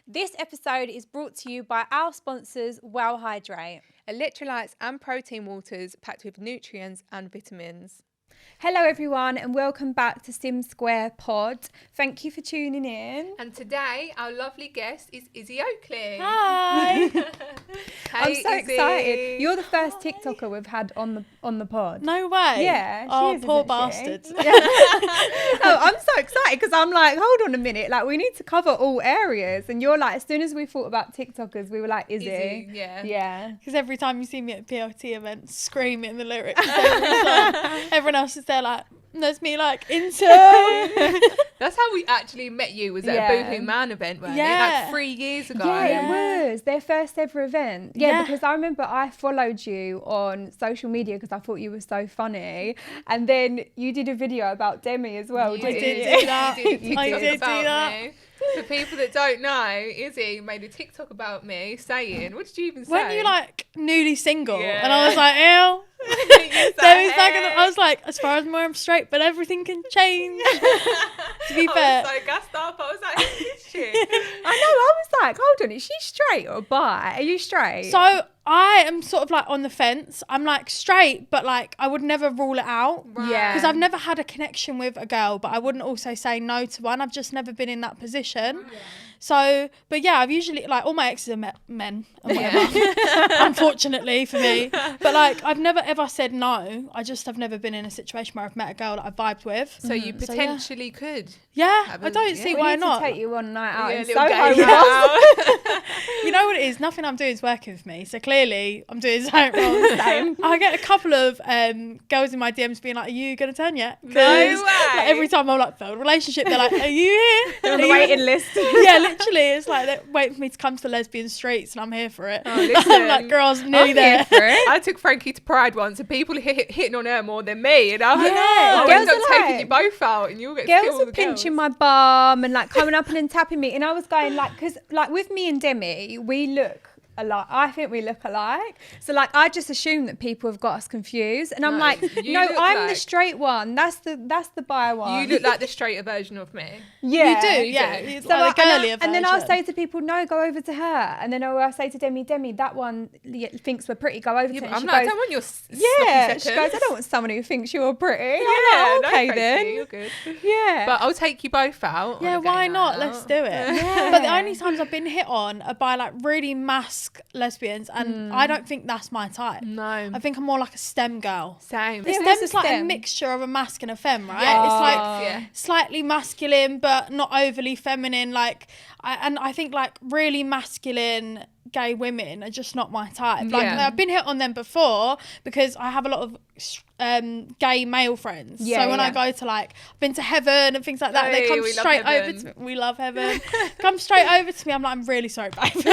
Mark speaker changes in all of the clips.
Speaker 1: This episode is brought to you by our sponsors, Well Hydrate.
Speaker 2: Electrolytes and protein waters packed with nutrients and vitamins.
Speaker 1: Hello everyone and welcome back to Sim Square Pod. Thank you for tuning in.
Speaker 2: And today our lovely guest is Issy Oakley.
Speaker 3: Hi.
Speaker 2: Hey,
Speaker 1: I'm so
Speaker 2: Izzy.
Speaker 1: excited. You're the first TikToker we've had on the pod.
Speaker 3: No way.
Speaker 1: Yeah,
Speaker 3: Oh,
Speaker 1: she is,
Speaker 3: poor
Speaker 1: isn't she?
Speaker 3: bastards.
Speaker 1: Oh, I'm so excited because I'm like, hold on a minute, like we need to cover all areas. And you're like, as soon as we thought about TikTokers, we were like, Izzy. Yeah.
Speaker 3: Because every time you see me at PLT events screaming the lyrics, everyone else is there like, there's me like, into.
Speaker 2: That's how we actually met you, was at a Boohoo Man event, wasn't it? Like 3 years ago.
Speaker 1: Yeah, it was their first ever event. Yeah,
Speaker 3: Yeah.
Speaker 1: because I remember I followed you on social media because I thought you were so funny. And then you did a video about Demi as well, didn't
Speaker 3: did
Speaker 1: you?
Speaker 3: do that.
Speaker 2: You did a
Speaker 3: I
Speaker 2: TikTok
Speaker 3: did do
Speaker 2: about
Speaker 3: that.
Speaker 2: me. For people that don't know, Izzy made a TikTok about me saying, what did you even say?
Speaker 3: Weren't you like newly single?
Speaker 2: Yeah.
Speaker 3: And I was like, ew. Demi's back and I was like, as far as I'm straight, but everything can change. To be fair.
Speaker 2: I was so gassed up. I was like, who is she?
Speaker 1: I know, I was like, hold on, is she straight or bi? Are you straight?
Speaker 3: So I am sort of like on the fence. I'm like straight, but like I would never rule it out.
Speaker 2: Right.
Speaker 1: Yeah.
Speaker 3: Because I've never had a connection with a girl, but I wouldn't also say no to one. I've just never been in that position.
Speaker 2: Yeah.
Speaker 3: So, but yeah, I've usually, like, all my exes are men and whatever, unfortunately for me. But like, I've never ever said no. I just have never been in a situation where I've met a girl that I've vibed with.
Speaker 2: So you potentially could.
Speaker 3: Yeah,
Speaker 2: Have
Speaker 3: I
Speaker 2: a-
Speaker 3: don't
Speaker 2: yeah.
Speaker 3: see
Speaker 1: we
Speaker 3: why
Speaker 1: need
Speaker 3: not.
Speaker 1: to take you on a night out
Speaker 2: Yeah,
Speaker 1: in
Speaker 2: little
Speaker 1: Soho.
Speaker 2: gay
Speaker 1: Ross.
Speaker 2: night out.
Speaker 3: You know what it is? Nothing I'm doing is working with me. So clearly I'm doing something wrong.
Speaker 1: Same.
Speaker 3: I get a couple of girls in my DMs being like, are you going to turn yet?
Speaker 2: No
Speaker 3: 'Cause,
Speaker 2: way.
Speaker 3: like, every time I'm like, failed relationship, they're like, are you here?
Speaker 1: They're on
Speaker 3: Are
Speaker 1: the
Speaker 3: you
Speaker 1: waiting
Speaker 3: in-"
Speaker 1: list.
Speaker 3: Yeah, literally. It's like they're waiting for me to come to the lesbian streets and I'm here for it.
Speaker 2: Oh, listen.
Speaker 3: I'm like, girls, nearly
Speaker 1: I'm
Speaker 3: there.
Speaker 1: here for it.
Speaker 2: I took Frankie to Pride once and people hitting on her more than me. And I was
Speaker 1: Yeah,
Speaker 2: like,
Speaker 1: girls
Speaker 2: I'm
Speaker 1: are
Speaker 2: taking
Speaker 1: like-
Speaker 2: you both out and you'll get
Speaker 1: Girls
Speaker 2: killed
Speaker 1: were
Speaker 2: the
Speaker 1: pinching
Speaker 2: girls.
Speaker 1: my bum and like coming up and then tapping me, and I was going like, because like with me and Demi, we look alike. I think we look alike. So like, I just assume that people have got us confused, and I'm
Speaker 2: No,
Speaker 1: like,
Speaker 2: you
Speaker 1: no,
Speaker 2: look
Speaker 1: I'm the
Speaker 2: like-
Speaker 1: straight one. That's the bi one.
Speaker 2: You look like the straighter version of me.
Speaker 1: yeah.
Speaker 3: You do,
Speaker 2: you
Speaker 3: yeah.
Speaker 2: do.
Speaker 3: It's
Speaker 1: So
Speaker 3: like the girlier
Speaker 1: and then I'll
Speaker 3: version.
Speaker 1: say to people, no, go over to her. And then I'll say to Demi, that one thinks we're pretty, go over
Speaker 2: Yeah,
Speaker 1: to
Speaker 2: but
Speaker 1: her.
Speaker 2: I'm
Speaker 1: And
Speaker 2: like, I
Speaker 1: she
Speaker 2: don't
Speaker 1: goes,
Speaker 2: want your
Speaker 1: yeah.
Speaker 2: sloppy
Speaker 1: She
Speaker 2: seconds.
Speaker 1: goes, I don't want someone who thinks you're pretty.
Speaker 2: Yeah,
Speaker 1: I'm
Speaker 2: no,
Speaker 1: like, okay
Speaker 2: thank
Speaker 1: then.
Speaker 2: you, you're good.
Speaker 1: Yeah.
Speaker 2: But I'll take you both out. on
Speaker 3: Yeah,
Speaker 2: a gay
Speaker 3: why
Speaker 2: night
Speaker 3: not?
Speaker 2: out.
Speaker 3: Let's do it.
Speaker 1: Yeah.
Speaker 3: But the only times I've been hit on are by like really mask lesbians, and I don't think that's my type.
Speaker 2: No.
Speaker 3: I think I'm more like a STEM girl.
Speaker 2: Same.
Speaker 3: The
Speaker 1: Yeah, what's
Speaker 3: STEM's
Speaker 1: a
Speaker 3: like a
Speaker 1: STEM?
Speaker 3: mixture of a mask and a femme, right?
Speaker 2: Yeah,
Speaker 3: It's like
Speaker 2: yeah.
Speaker 3: slightly masculine but not overly feminine. Like, I think like really masculine gay women are just not my type. Like,
Speaker 2: Yeah.
Speaker 3: I've been hit on them before because I have a lot of gay male friends.
Speaker 1: Yeah,
Speaker 3: so when I
Speaker 1: yeah.
Speaker 3: go to like, I've been to Heaven and things like that, they
Speaker 2: Hey,
Speaker 3: come
Speaker 2: we love
Speaker 3: straight over
Speaker 2: Heaven.
Speaker 3: to me. We love Heaven. Come straight over to me. I'm like, I'm really sorry, babe.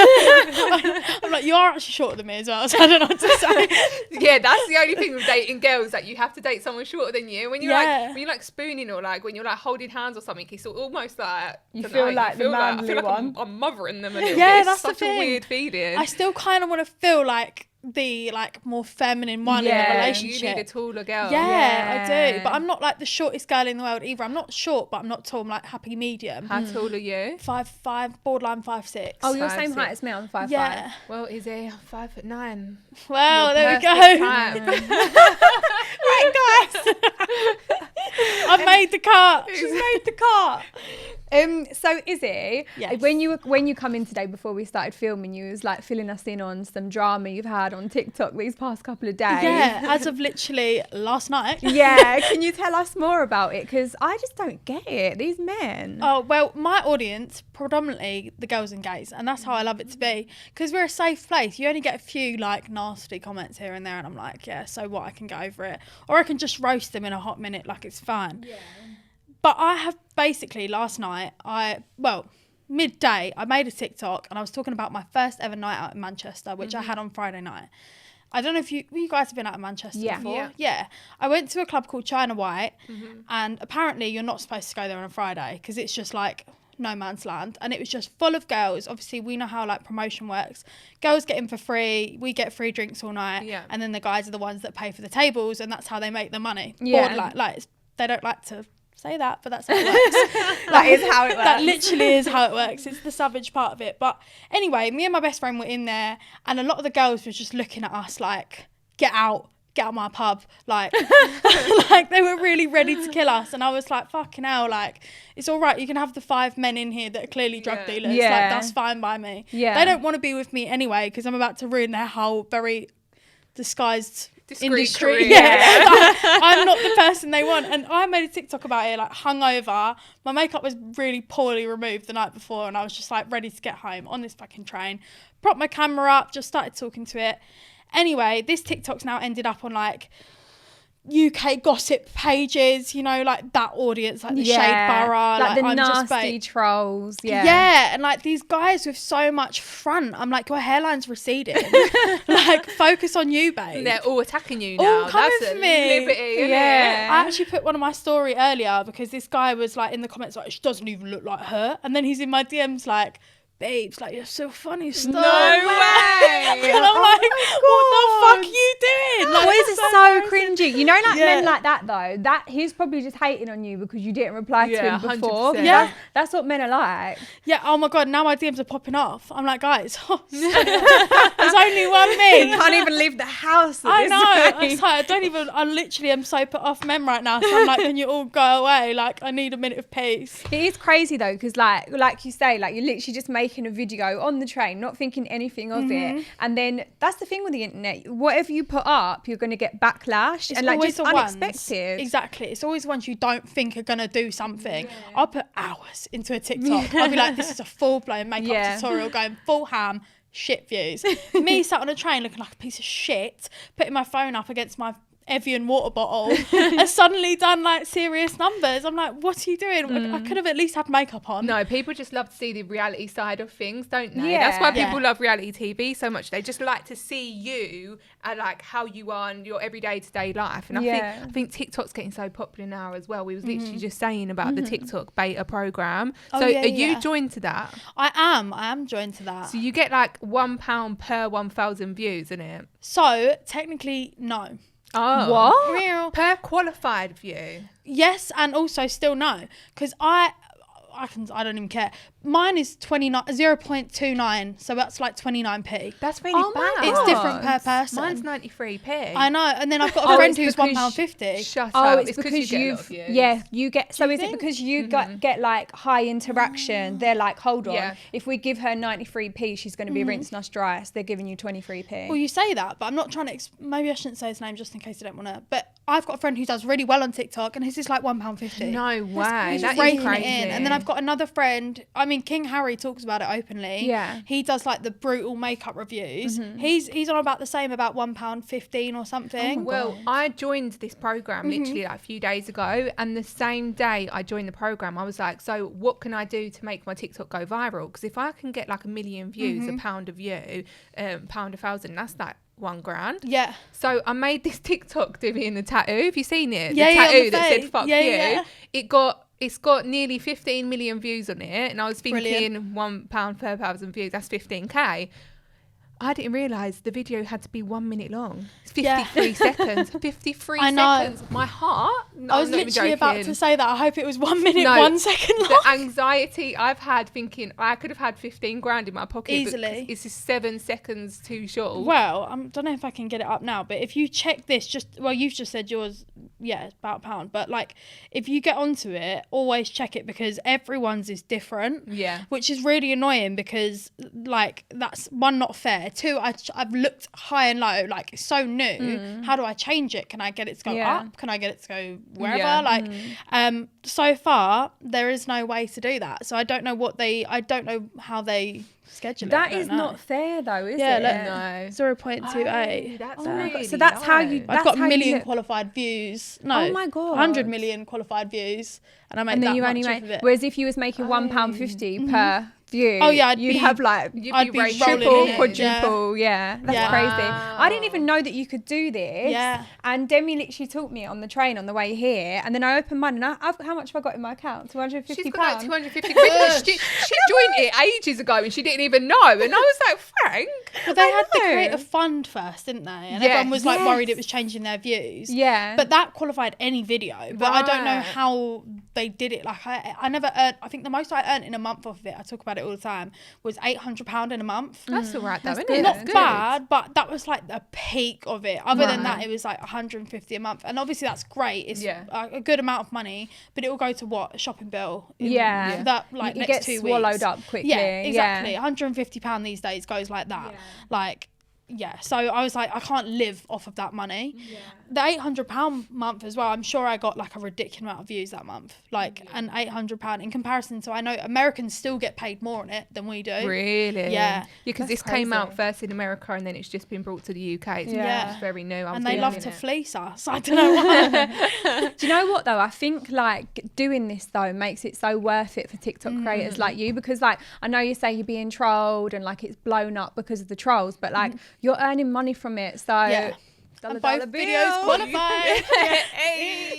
Speaker 3: I'm like, you are actually shorter than me as well, so I don't know what to say.
Speaker 2: Yeah, that's the only thing with dating girls, that you have to date someone shorter than you. When you're
Speaker 3: Yeah.
Speaker 2: like, when you're like spooning or like when you're like holding hands or something, it's almost like
Speaker 1: You
Speaker 2: don't
Speaker 1: feel
Speaker 2: know,
Speaker 1: like the
Speaker 2: I
Speaker 1: manly
Speaker 2: feel like
Speaker 1: one.
Speaker 2: I'm mothering them a little
Speaker 3: Yeah,
Speaker 2: bit.
Speaker 3: that's
Speaker 2: It's
Speaker 3: the
Speaker 2: such a
Speaker 3: thing.
Speaker 2: weird feeling.
Speaker 3: I still kind of want to feel like the like more feminine one in
Speaker 1: Yeah,
Speaker 3: a
Speaker 2: you
Speaker 3: relationship.
Speaker 2: need a taller girl.
Speaker 3: Yeah, I do.
Speaker 1: Yeah.
Speaker 3: But I'm not like the shortest girl in the world either. I'm not short, but I'm not tall. I'm like happy medium.
Speaker 2: How tall are you?
Speaker 3: 5'5", borderline 5'6".
Speaker 1: Oh, you're
Speaker 2: 5'6".
Speaker 1: same height as me. I'm 5'5".
Speaker 3: yeah.
Speaker 2: Well, Izzy, I'm 5'9".
Speaker 3: Well,
Speaker 2: You're
Speaker 3: there we
Speaker 2: perfect
Speaker 3: go.
Speaker 2: height.
Speaker 3: Right, guys. I've made the cut.
Speaker 1: She's made the cut. So Izzy,
Speaker 3: Yes.
Speaker 1: when you come in today before we started filming, you was like filling us in on some drama you've had on TikTok these past couple of days.
Speaker 3: Yeah, as of literally last night.
Speaker 1: Yeah, can you tell us more about it? Because I just don't get it. These men.
Speaker 3: Oh, well, my audience, predominantly the girls and gays, and that's how I love it to be, because we're a safe place. You only get a few, like, nasty comments here and there, and I'm like, yeah, so what, I can get over it. Or I can just roast them in a hot minute, like, it's fine. Yeah. But I have basically, last night, midday, I made a TikTok, and I was talking about my first ever night out in Manchester, which I had on Friday night. I don't know if you guys have been out in Manchester before. Yeah. I went to a club called China White, and apparently you're not supposed to go there on a Friday because it's just like no man's land, and it was just full of girls. Obviously, we know how like promotion works. Girls get in for free, we get free drinks all night, and then the guys are the ones that pay for the tables, and that's how they make the money.
Speaker 1: Yeah.
Speaker 3: Like they don't like to say that, but that's how it works.
Speaker 1: That is how it works.
Speaker 3: That literally is how it works. It's the savage part of it. But anyway, me and my best friend were in there, and a lot of the girls were just looking at us like, get out my pub, like like they were really ready to kill us. And I was like, fucking hell, like, it's all right, you can have the 5 men in here that are clearly drug dealers, like that's fine by me. They don't want to be with me anyway because I'm about to ruin their whole very disguised industry. I'm not the person they want. And I made a TikTok about it, like hungover, my makeup was really poorly removed the night before, and I was just like ready to get home on this fucking train, propped my camera up, just started talking to it. Anyway, this TikTok's now ended up on like UK gossip pages, you know, like that audience, like the Shade Borough,
Speaker 1: like the
Speaker 3: I'm
Speaker 1: nasty
Speaker 3: just
Speaker 1: trolls.
Speaker 3: And like these guys with so much front. I'm like, your hairline's receding. Like, focus on you, babe.
Speaker 2: They're all attacking you now.
Speaker 3: All coming
Speaker 2: That's
Speaker 3: for me.
Speaker 2: Liberty, isn't it?
Speaker 3: I actually put one of my story earlier because this guy was like in the comments like, she doesn't even look like her, and then he's in my DMs like, babes, like, you're so funny stuff.
Speaker 2: No way.
Speaker 3: And I'm like, what the fuck are you doing? Like,
Speaker 1: Boys are so cringy. You know, like men like that though, that he's probably just hating on you because you didn't reply to him before.
Speaker 2: 100%.
Speaker 3: Yeah.
Speaker 1: That's what men are like.
Speaker 3: Yeah, oh my God, now my DMs are popping off. I'm like, guys, there's only one me.
Speaker 1: Can't even leave the house.
Speaker 3: I know. It's like, I literally am so put off men right now. So I'm like, can you all go away? Like, I need a minute of peace.
Speaker 1: It is crazy though, because like you say, like you're literally just making a video on the train, not thinking anything of it, and then that's the thing with the internet. Whatever you put up, you're going to get backlash, and like just unexpected.
Speaker 3: Exactly. It's always ones you don't think are going to do something. I'll put hours into a TikTok. I'll be like, this is a full-blown makeup tutorial going full ham. Shit views. Me sat on a train looking like a piece of shit, putting my phone up against my Evian water bottle and suddenly done like serious numbers. I'm like, what are you doing? I could have at least had makeup on.
Speaker 2: No, people just love to see the reality side of things, don't they? That's why people love reality TV so much. They just like to see you and like how you are in your everyday to day life. And I think TikTok's getting so popular now as well. We was literally just saying about the TikTok beta program. So are you joined to that?
Speaker 3: I am joined to that.
Speaker 2: So you get like £1 per 1,000 views, isn't it?
Speaker 3: So technically, no.
Speaker 2: Oh,
Speaker 1: what?
Speaker 2: Per qualified view?
Speaker 3: Yes, and also still no, because I don't even care. Mine is 0.29, so that's like 29p.
Speaker 2: That's really bad.
Speaker 3: It's different per person.
Speaker 2: Mine's 93p.
Speaker 3: I know, and then I've got a friend who's £1.50.
Speaker 2: Shut
Speaker 1: up.
Speaker 2: It's because you
Speaker 1: you get. So is it because you get like high interaction? They're like, hold on, if we give her 93p, she's going to be rinsing us dry. So they're giving you 23p.
Speaker 3: Well, you say that, but I'm not trying to. Maybe I shouldn't say his name just in case I don't want to. But I've got a friend who does really well on TikTok, and his is like £1.50.
Speaker 2: No way.
Speaker 3: That's raking it in. And then I've got another friend. I mean, King Harry talks about it openly.
Speaker 1: Yeah.
Speaker 3: He does like the brutal makeup reviews. He's on about the same, about £1.15 or something.
Speaker 2: Oh, well, I joined this program literally like a few days ago, and the same day I joined the program, I was like, so what can I do to make my TikTok go viral? Because if I can get like 1 million views, £1 a view, £1 1,000, that's like £1,000.
Speaker 3: Yeah.
Speaker 2: So I made this TikTok doing the tattoo. Have you seen it?
Speaker 3: Yeah,
Speaker 2: the tattoo that
Speaker 3: face.
Speaker 2: said "fuck you."
Speaker 3: Yeah.
Speaker 2: It's got nearly 15 million views on it, and I was thinking £1 per 1,000 views, that's 15k. I didn't realise the video had to be 1 minute long. It's 53 seconds. 53 seconds. My heart. No,
Speaker 3: I was literally about to say that. I hope it was 1 minute, 1 second long.
Speaker 2: The anxiety I've had thinking I could have had 15 grand in my pocket.
Speaker 3: Easily.
Speaker 2: It's just 7 seconds too short.
Speaker 3: Well, I don't know if I can get it up now, but if you check this, you've just said yours, it's about £1. But like, if you get onto it, always check it because everyone's is different.
Speaker 2: Yeah.
Speaker 3: Which is really annoying because like, that's one, not fair. Two, I've looked high and low, like it's so new. How do I change it? Can I get it to go up? Can I get it to go wherever? So far there is no way to do that. So I don't know how they schedule it.
Speaker 1: That is not fair though, is it?
Speaker 3: Yeah, 0.28.
Speaker 2: That's really
Speaker 1: so that's how you.
Speaker 3: I've got 1 million qualified views. No,
Speaker 1: oh my God,
Speaker 3: 100 million qualified views, and I made
Speaker 1: and then
Speaker 3: that
Speaker 1: you
Speaker 3: much
Speaker 1: only
Speaker 3: of
Speaker 1: make.
Speaker 3: it.
Speaker 1: Whereas if you was making £1.50 per view, you'd have like
Speaker 3: I'd be
Speaker 1: triple, quadruple. Yeah, that's crazy.
Speaker 2: Wow.
Speaker 1: I didn't even know that you could do this.
Speaker 3: Yeah.
Speaker 1: And Demi literally taught me on the train on the way here, and then I opened mine, and how much have I got in my account? £250.
Speaker 2: She's got like 250 quid. She joined it ages ago and she didn't even know. And I was like, Frank.
Speaker 3: Well, they had to create a fund first, didn't they? And everyone was like worried it was changing their views.
Speaker 1: Yeah.
Speaker 3: But that qualified any video. But I don't know how they did it. Like I never earned, I think the most I earned in a month off of it, I talk about it all the time, was £800 in a month.
Speaker 2: That's all right though, isn't
Speaker 1: good.
Speaker 2: it?
Speaker 3: Not bad, but that was like the peak of it. Other than that, it was like 150 a month. And obviously that's great. It's a good amount of money, but it will go to what? A shopping bill. That like
Speaker 1: you
Speaker 3: next
Speaker 1: get
Speaker 3: 2 weeks.
Speaker 1: swallowed up quickly.
Speaker 3: Yeah, exactly. £150 these days goes like that. Like, so I was like, I can't live off of that money. The £800 month as well, I'm sure I got like a ridiculous amount of views that month. Like an £800 in comparison to, I know Americans still get paid more on it than we do.
Speaker 2: Really?
Speaker 3: Yeah.
Speaker 2: Because this came out first in America and then it's just been brought to the UK. It's very new.
Speaker 3: And they love to fleece us. I don't know why.
Speaker 1: Do you know what though? I think like doing this though makes it so worth it for TikTok creators like you, because like I know you say you're being trolled and like it's blown up because of the trolls, but like you're earning money from it. So
Speaker 3: and both videos qualified.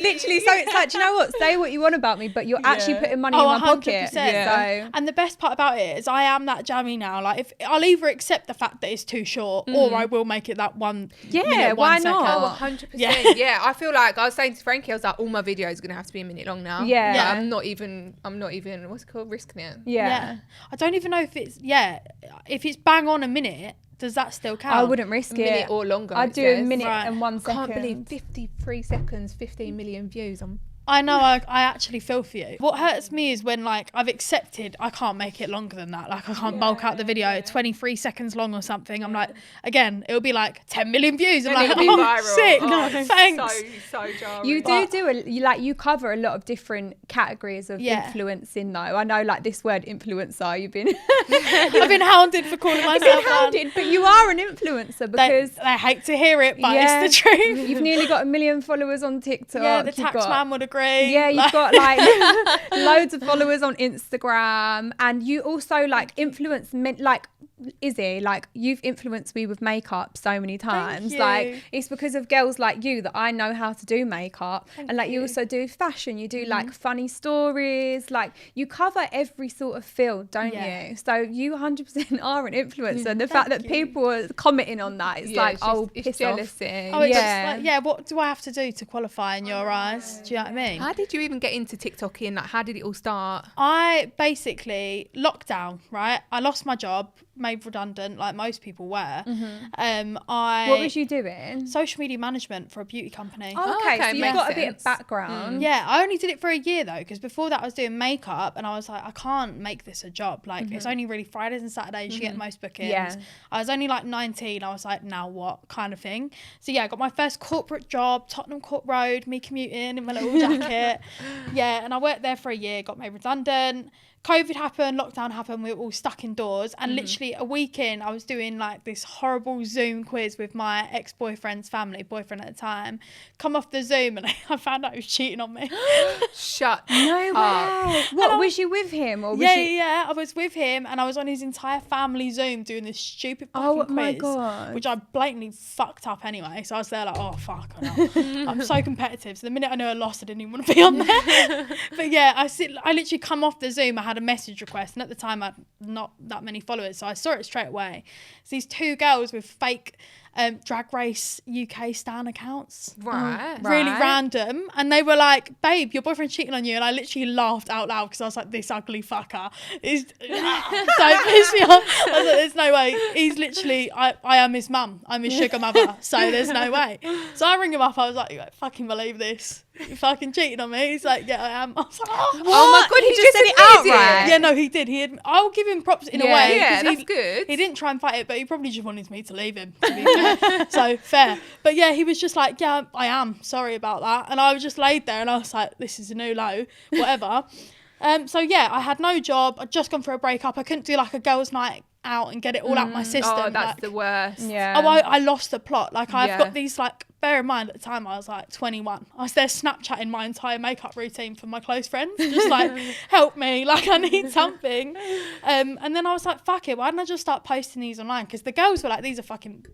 Speaker 1: Literally, so it's like, do you know what? Say what you want about me, but you're actually putting money in my
Speaker 3: 100%.
Speaker 1: pocket.
Speaker 3: So, and the best part about it is I am that jammy now. Like, if I'll either accept the fact that it's too short, or I will make it that 1 minute,
Speaker 1: why
Speaker 3: 1 second.
Speaker 1: not?
Speaker 2: 100%. Yeah, I feel like I was saying to Frankie, I was like, all my videos are gonna have to be a minute long now.
Speaker 1: Yeah.
Speaker 2: Like, I'm not even. What's it called? Risking it.
Speaker 1: Yeah.
Speaker 3: I don't even know if it's bang on a minute. Does that still count?
Speaker 1: I wouldn't risk
Speaker 2: A minute or longer.
Speaker 1: I'd do a minute and 1 second.
Speaker 2: I can't believe 53 seconds, 15 million views.
Speaker 3: I know, I actually feel for you. What hurts me is when like I've accepted I can't make it longer than that. Like I can't bulk out the video 23 seconds long or something. I'm like, again, it'll be like 10 million views. I'm like, sick. Thanks.
Speaker 2: So jarring.
Speaker 1: You you cover a lot of different categories of influencing though. I know like this word influencer, you've been
Speaker 3: I've been hounded for calling myself
Speaker 1: hounded, but you are an influencer because
Speaker 3: they hate to hear it, but it's the truth.
Speaker 1: You've nearly got 1 million followers on TikTok.
Speaker 3: Yeah, the tax man would agree.
Speaker 1: Yeah, you've got like loads of followers on Instagram, and you also like influence like Izzy, like you've influenced me with makeup so many times. Like it's because of girls like you that I know how to do makeup. And like you also do fashion, you do like funny stories, like you cover every sort of field, don't you? So you 100% are an influencer. And the fact that people are commenting on that, it's like, it's jealousy.
Speaker 3: Oh, it's like, what do I have to do to qualify in your eyes? Do you know what I mean?
Speaker 2: How did you even get into TikToking? Like, how did it all start?
Speaker 3: I basically, lockdown, right? I lost my job, made redundant, like most people were.
Speaker 1: What was you doing?
Speaker 3: Social media management for a beauty company.
Speaker 1: Oh, okay, so you've got a bit of background.
Speaker 3: Yeah, I only did it for a year though, because before that I was doing makeup, and I was like, I can't make this a job. Like it's only really Fridays and Saturdays you get most bookings. Yeah. I was only like 19. I was like, now what kind of thing. So yeah, I got my first corporate job, Tottenham Court Road, me commuting in my little jacket. And I worked there for a year, got made redundant. COVID happened, lockdown happened, we were all stuck indoors, and literally a week in, I was doing like this horrible Zoom quiz with my ex-boyfriend's boyfriend at the time. Come off the Zoom and I found out he was cheating on me.
Speaker 2: Shut
Speaker 1: No way. What, was you with him? Or was
Speaker 3: I was with him, and I was on his entire family Zoom doing this stupid fucking quiz,
Speaker 1: my God.
Speaker 3: which I blatantly fucked up anyway. So I was there like, oh fuck, I'm so competitive. So the minute I knew I lost, I didn't even want to be on there. But yeah, I literally come off the Zoom, I had a message request, and at the time I had not that many followers, so I saw it straight away. It's these 2 girls with fake Drag Race UK stan accounts, really random, and they were like, babe, your boyfriend's cheating on you, and I literally laughed out loud because I was like, this ugly fucker is don't piss me off. I was like, there's no way. He's literally, I am his mum, I'm his sugar mother, so there's no way. So I ring him up, I was like, you won't fucking believe this, you fucking cheating on me. He's like, yeah, I am. I was like,
Speaker 1: oh my God, he just said it outright.
Speaker 3: Yeah, no, he did. I'll give him props in a way.
Speaker 2: Yeah, that's good.
Speaker 3: He didn't try and fight it, but he probably just wanted me to leave him, to be fair. So fair. But yeah, he was just like, yeah, I am sorry about that. And I was just laid there and I was like, this is a new low, whatever. So yeah, I had no job. I'd just gone for a breakup. I couldn't do like a girls' night out and get it all out my system.
Speaker 2: Oh, that's the worst.
Speaker 1: Yeah.
Speaker 3: Oh, I lost the plot. Like, I've got these, like, bear in mind at the time I was like 21. I was there Snapchatting my entire makeup routine for my close friends, just like, help me, like, I need something. And then I was like, fuck it, why didn't I just start posting these online? Because the girls were like, these are fucking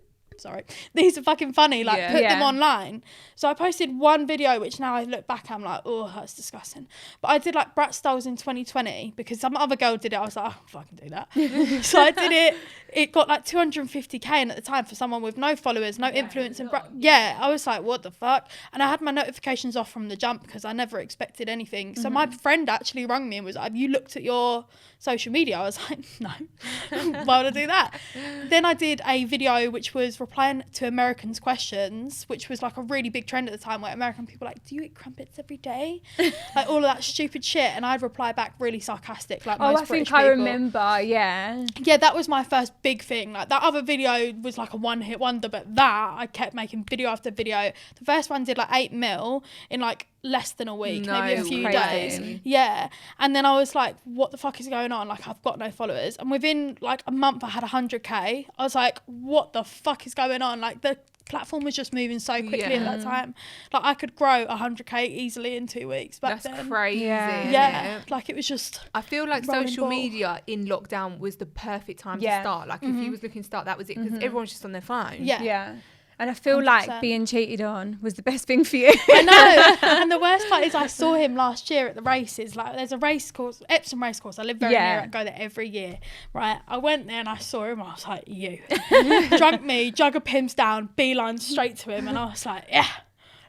Speaker 3: funny, like, put them online. So I posted one video, which now I look back, I'm like, oh, that's disgusting. But I did like Brat Styles in 2020 because some other girl did it. I was like, oh, fucking do that. So I did it. It got like 250k, and at the time, for someone with no followers, no influence, and I was like, what the fuck? And I had my notifications off from the jump because I never expected anything. So my friend actually rang me and was like, have you looked at your social media? I was like, no. Why would I do that? Then I did a video which was replying to Americans' questions, which was like a really big trend at the time, where American people were like, do you eat crumpets every day? Like, all of that stupid shit. And I'd reply back really sarcastic, like most British people.
Speaker 1: I remember, yeah,
Speaker 3: that was my first big thing. Like, that other video was like a one-hit wonder, but that I kept making video after video. The first one did like 8 mil in like less than a week, maybe a few days. Yeah. And then I was like, what the fuck is going on? Like, I've got no followers. And within like a month I had 100k. I was like, what the fuck is going on? Like, the platform was just moving so quickly at that time. Like, I could grow 100k easily in 2 weeks back then.
Speaker 2: That's crazy.
Speaker 3: Yeah. Like, it was just,
Speaker 2: I feel like social media in lockdown was the perfect time to start. Like, if you was looking to start, that was it, because everyone's just on their phone.
Speaker 3: Yeah.
Speaker 1: And I feel 100%. Like being cheated on was the best thing for you.
Speaker 3: I know. And the worst part is I saw him last year at the races. Like, there's a race course, Ep3 race course. I live very near it. I go there every year. Right. I went there and I saw him. I was like, you. Drunk me, jug of Pimm's down, beeline straight to him. And I was like, yeah.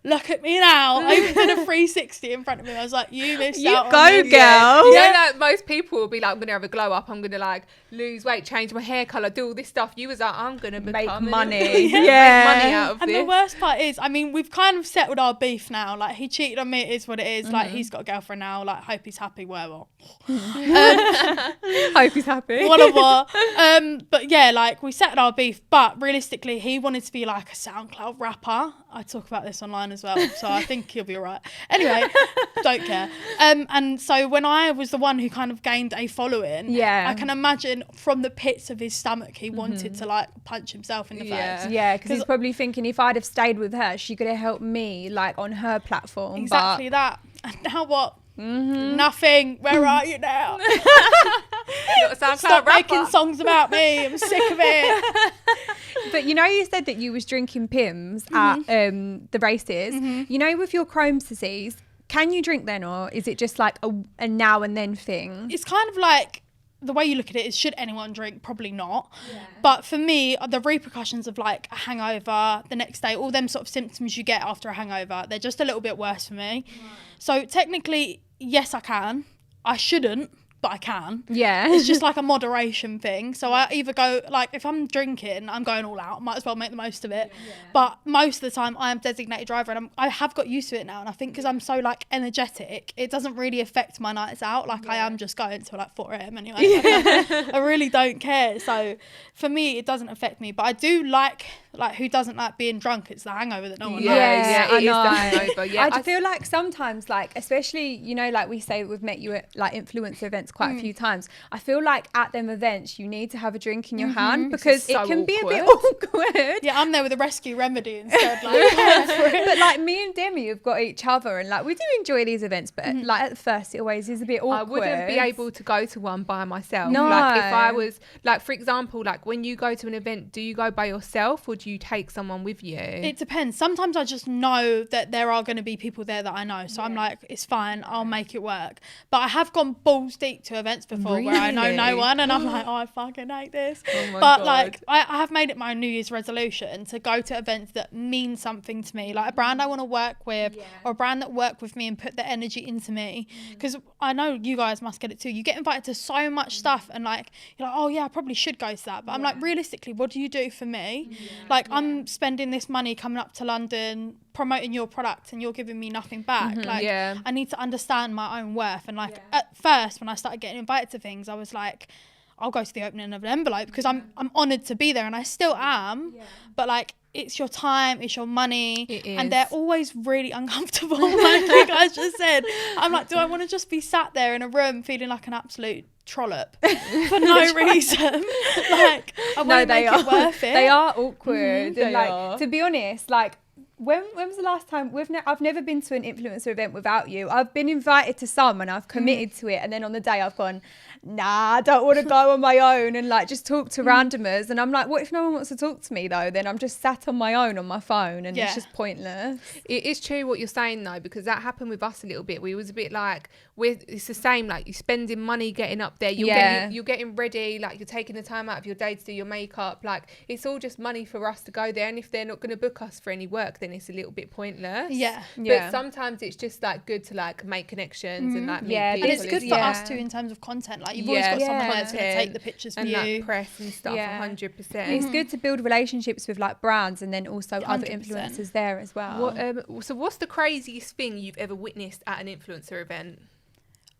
Speaker 3: Look at me now. I even did a 360 in front of me. I was like, you missed out on
Speaker 1: me. You go, girl.
Speaker 2: You know, like, most people will be like, I'm going to have a glow up. I'm going to like lose weight, change my hair colour, do all this stuff. You was like, I'm going to
Speaker 1: make money.
Speaker 2: Make money out of this.
Speaker 3: And the worst part is, I mean, we've kind of settled our beef now. Like, he cheated on me. It is what it is. Like, he's got a girlfriend now. Like, hope he's happy. Whatever.
Speaker 1: Hope he's happy.
Speaker 3: Whatever. But yeah, like, we settled our beef. But realistically, he wanted to be like a SoundCloud rapper. I talk about this online as well, so I think he'll be all right. Anyway, don't care. And so when I was the one who kind of gained a following, I can imagine from the pits of his stomach he wanted to like punch himself in the face.
Speaker 1: Yeah, because he's probably thinking, if I'd have stayed with her, she could have helped me like on her platform.
Speaker 3: Exactly that. And now what? Nothing. Where are you now? Stop making songs about me. I'm sick of it.
Speaker 1: But you know, you said that you was drinking Pimm's at the races. You know, with your Crohn's disease, can you drink then, or is it just like a now and then thing?
Speaker 3: It's kind of like, the way you look at it is, should anyone drink? Probably not. But for me, the repercussions of like a hangover the next day, all them sort of symptoms you get after a hangover, they're just a little bit worse for me. So technically, yes, I can. I shouldn't, but I can.
Speaker 1: Yeah.
Speaker 3: It's just like a moderation thing. So I either go, like, if I'm drinking, I'm going all out. I might as well make the most of it. Yeah. But most of the time, I am designated driver, and I have got used to it now. And I think because I'm so, like, energetic, it doesn't really affect my nights out. Like, I am just going till, like, 4 a.m. anyway. Like, I really don't care. So for me, it doesn't affect me. But I do like who doesn't like being drunk? It's the hangover that no one likes.
Speaker 2: Yeah, it is the hangover. Yeah,
Speaker 1: I feel like sometimes, like, especially, you know, like we say, we've met you at like influencer events quite a few times. I feel like at them events you need to have a drink in your hand, because it can be a bit awkward.
Speaker 3: Yeah, I'm there with a rescue remedy instead. Like,
Speaker 1: but like me and Demi have got each other, and like we do enjoy these events, but like at first it always is a bit awkward.
Speaker 2: I wouldn't be able to go to one by myself.
Speaker 1: No.
Speaker 2: Like, if I was, like, for example, like when you go to an event, do you go by yourself or do you take someone with you?
Speaker 3: It depends. Sometimes I just know that there are going to be people there that I know, so I'm like, it's fine, I'll make it work. But I have gone balls deep to events before where I know no one, and I'm like, oh, I fucking hate this. But God. Like, I have made it my New Year's resolution to go to events that mean something to me, like a brand I want to work with, or a brand that work with me and put their energy into me. Because I know you guys must get it too. You get invited to so much stuff, and like, you're like, oh yeah, I probably should go to that. But I'm like, realistically, what do you do for me? Like, I'm spending this money coming up to London, promoting your product, and you're giving me nothing back. I need to understand my own worth. And like, at first when I started getting invited to things, I was like, I'll go to the opening of an envelope, because I'm honoured to be there, and I still am. But like, it's your time, it's your money, and they're always really uncomfortable. Like you guys just said, I'm like, do I want to just be sat there in a room feeling like an absolute trollop for no reason. Like, I want to make it worth it.
Speaker 1: They are awkward.
Speaker 2: They
Speaker 1: and like,
Speaker 2: are.
Speaker 1: to be honest, like, when was the last time I've never been to an influencer event without you. I've been invited to some and I've committed to it, and then on the day I've gone, nah, I don't want to go on my own and like just talk to randomers. And I'm like, what if no one wants to talk to me though? Then I'm just sat on my own on my phone, and it's just pointless.
Speaker 2: It is true what you're saying though, because that happened with us a little bit. We was a bit like, it's the same, like you're spending money getting up there, you're getting ready, like you're taking the time out of your day to do your makeup, like it's all just money for us to go there, and if they're not going to book us for any work, then it's a little bit pointless. But sometimes it's just like good to like make connections and like meet people.
Speaker 3: And it's good for us too in terms of content, like you've always got someone that's going to take the pictures for
Speaker 2: and
Speaker 3: you,
Speaker 2: that press and stuff. 100%.
Speaker 1: It's good to build relationships with like brands and then also other influencers there as well.
Speaker 2: So what's the craziest thing you've ever witnessed at an influencer event?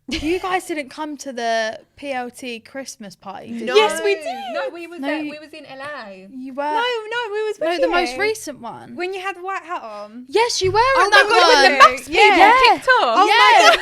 Speaker 3: You guys didn't come to the PLT Christmas party, did you?
Speaker 1: Yes, we did.
Speaker 2: No, we was there. We was in LA.
Speaker 3: You were.
Speaker 1: No, we was with
Speaker 3: No,
Speaker 1: you.
Speaker 3: the most recent one.
Speaker 1: When you had the white hat on.
Speaker 3: Yes, you were.
Speaker 2: Oh
Speaker 3: at
Speaker 2: my
Speaker 3: that
Speaker 2: god,
Speaker 3: one.
Speaker 2: when the maths people kicked off.
Speaker 1: Oh my god,